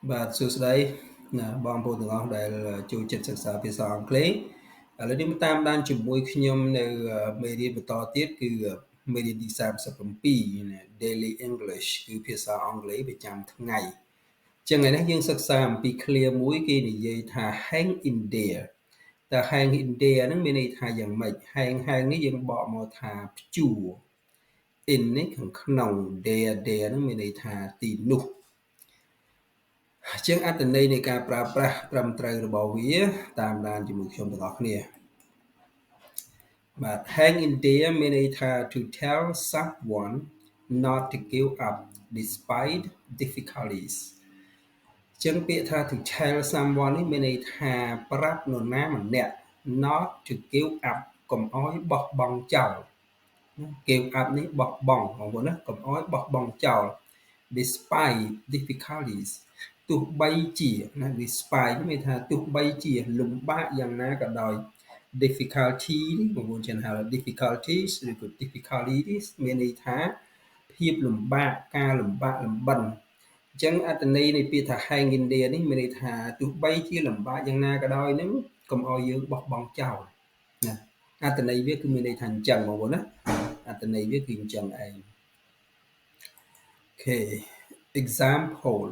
Và sự đây bom bồn ngọc đại là chủ chấtศึกษา ភាសាអង់គ្លេសឥឡូវនេះមកតាមដានជាមួយខ្ញុំនៅមេរៀនបន្តទៀតគឺមេរៀនទី37 Daily English គឺភាសាអង់គ្លេសប្រចាំថ្ងៃចឹងថ្ងៃនេះយើងសិក្សាអំពី clear មួយគេនិយាយថា hang in there តើ hang in there ហ្នឹងមានន័យថាយ៉ាងម៉េច hang នេះយើងបកមកថាព្យួរ in នេះខាងក្នុង there ហ្នឹងមានន័យថាទីនោះជាងអត្ថន័យនៃការប្រើប្រាស់ត្រឹមត្រូវរបស់វាតាមដានជាមួយខ្ញុំទាំងអស់គ្នាបាទ hang in there មានន័យថា to tell someone not to give up despite difficulties ជាងពាក្យថា to tell someone នេះមានន័យថាប្រាប់នរណាម្នាក់ not to give up កុំឲ្យបោះបង់ចោល give up នេះបោះបង់បងប្អូនណាកុំឲ្យបោះបង់ចោល despite difficulties ទោះបីជាណា despite មានថាទោះបីជាលំបាកយ៉ាងណាក៏ដោយ difficulty នេះបងប្អូនចាហៅ difficulties ឬក៏ difficulties មានន័យថាភាពលំបាកការលំបាកលំបិនអញ្ចឹងអត្ថន័យនៃពាក្យថា hang in there នេះមានន័យថាទោះបីជាលំបាកយ៉ាងណាក៏ដោយហ្នឹងកុំឲ្យយើងបោះបង់ចោលណាអត្ថន័យវាគឺមានន័យថាអញ្ចឹងបងប្អូនណាអត្ថន័យវាគឺអញ្ចឹងឯង Okay example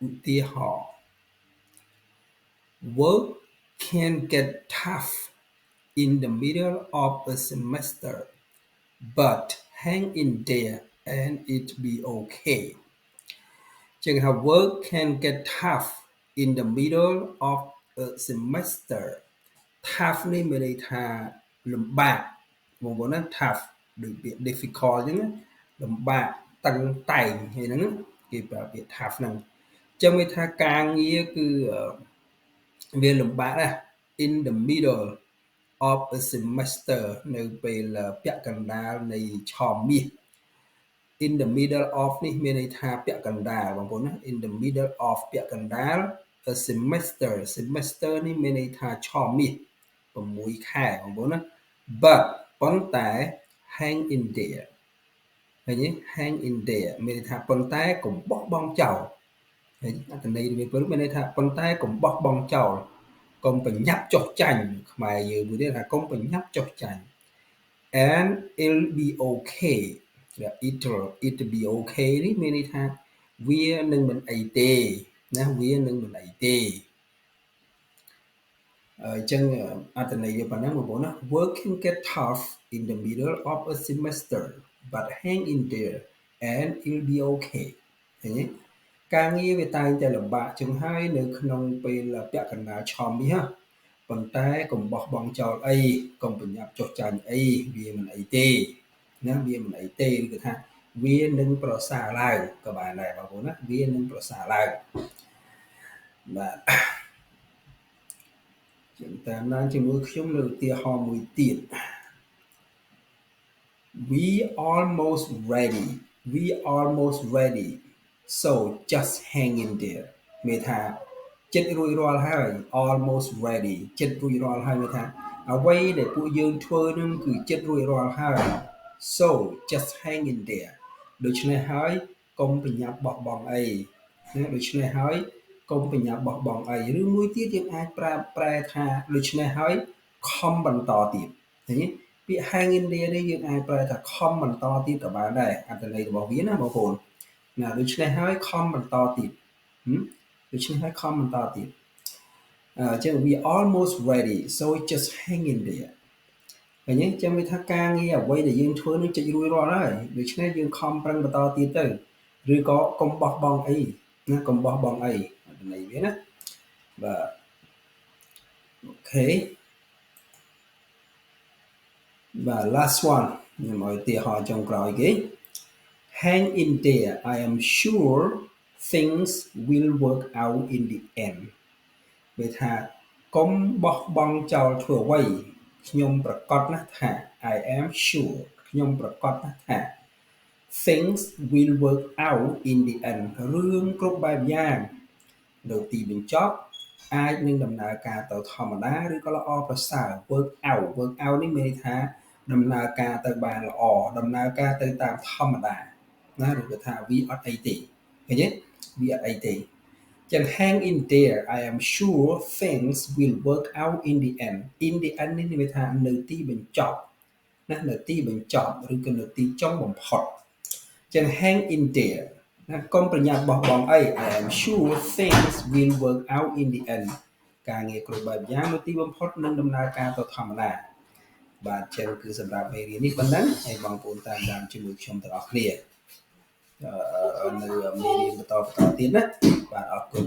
ឧទាហរណ៍ work can get tough in the middle of a semester but hang in there and it be okay ចឹងថា work can get tough in the middle of a semester tough នេះមានន័យថាលំបាកបងប្អូនណា tough ដូចពាក្យ difficult អញ្ចឹងលំបាកតឹងតែងហ្នឹងគេប្រើពាក្យ tough ហ្នឹងអញ្ចឹងវាថាការងារគឺវាលំបាកណាស់ in the middle of a semester នៅពេលពាក់កណ្ដាលនៃឆមាស in the middle of នេះមានន័យថាពាក់កណ្ដាលបងប្អូនណា in the middle of ពាក់កណ្ដាល a semester នេះមានន័យថាឆមាស6ខែបងប្អូនណា but ប៉ុន្តែ hang in there ឃើញទេ hang in there មានន័យថាប៉ុន្តែកុំបោះបង់ចោលហើយអត្ថន័យវាពលមានន័យថាប៉ុន្តែកុំបោះបង់ចោលកុំប្រញាប់ចុះចាញ់ខ្មែរយើងមួយទៀតថាកុំប្រញាប់ចុះចាញ់ and it'll be okay it be okay នេះមានន័យថាវានឹងមិនអីទេណាវានឹងមិនអីទេអញ្ចឹងអត្ថន័យវាប៉ុណ្ណឹងបងប្អូនណា work can get tough in the middle of a semester but hang in there and it'll be okay ឃើញទេការងារវាតែងតែលំបាកចឹងហើយនៅក្នុងពេលពាក់កណ្ដាលឆមាសប៉ុន្តែកុំបោះបង់ចោលអីកុំប្រញាប់ចុះចាញ់អីវាមិនអីទេណាវាមិនអីទេគឺថាវានឹងប្រសើរឡើងក៏បានដែរបងប្អូនណាវានឹងប្រសើរឡើងបាទចឹងតាមដានជាមួយខ្ញុំលើឧទាហរណ៍មួយទៀត we almost ready so just hang in there មានថាចិត្តរួចរាល់ហើយ almost ready ចិត្តរួចរាល់ហើយមានថាអ្វីដែលពួកយើងធ្វើនឹងគឺចិត្តរួចរាល់ហើយ so just hang in there ដូច្នេះហើយកុំប្រញាប់បោះបង់អីណាដូច្នេះហើយកុំប្រញាប់បោះបង់អីឬមួយទៀតយើងអាចប្រែថាដូច្នេះហើយខំបន្តទៀតឃើញទេពាក្យ hang in there នេះយើងអាចប្រែថាខំបន្តទៀតក៏បានដែរអត្ថន័យរបស់វាណាបងប្អូនណាដូច្នេះហើយខំបន្តទៀតដូច្នេះហើយខំបន្តទៀតចឹង we almost ready so just hang in there ឃើញទេចឹងវាថាការងារអ្វីដែលយើងធ្វើនឹងចិត្តរួចរាល់ហើយដូច្នេះយើងខំប្រឹងបន្តទៀតទៅឬក៏កុំបោះបង់អីណាកុំបោះបង់អីអត្ថន័យវាណាបាទអូខេបាទ last one ខ្ញុំឲ្យឧទាហរណ៍ចុងក្រោយគេ hang in there I am sure things will work out in the end វាថាកុំបោះបង់ចោលធ្វើអ្វីខ្ញុំប្រកាសណាស់ថា I am sure ខ្ញុំប្រកាសណាស់ថា things will work out in the end រឿងគ្រប់បែបយ៉ាងនៅទីបញ្ចប់អាចនឹងដំណើរការទៅធម្មតាឬក៏ល្អប្រសើរ work out នេះមានន័យថាដំណើរការទៅបានល្អដំណើរការទៅតាមធម្មតាណាឬក៏ថាវាអត់អីទេឃើញទេវាអត់អីទេ ចឹង hang in there I am sure things will work out in the end in the end នេះមានន័យថានៅទីបញ្ចប់ណានៅទីបញ្ចប់ឬក៏នៅទីចុងបំផុតចឹង hang in there ណាកុំប្រញាប់បោះបង់អី I am sure things will work out in the end ការងារគ្រប់បែបយ៉ាងនៅទីបំផុតនឹងដំណើរការទៅធម្មតាបាទចឹងគឺសម្រាប់មេរៀននេះប៉ុណ្ណឹងហើយបងប្អូនតាមដានជាមួយខ្ញុំទាំងអស់គ្នានៅមេរៀនបន្តទៀតណាបាទអរគុណ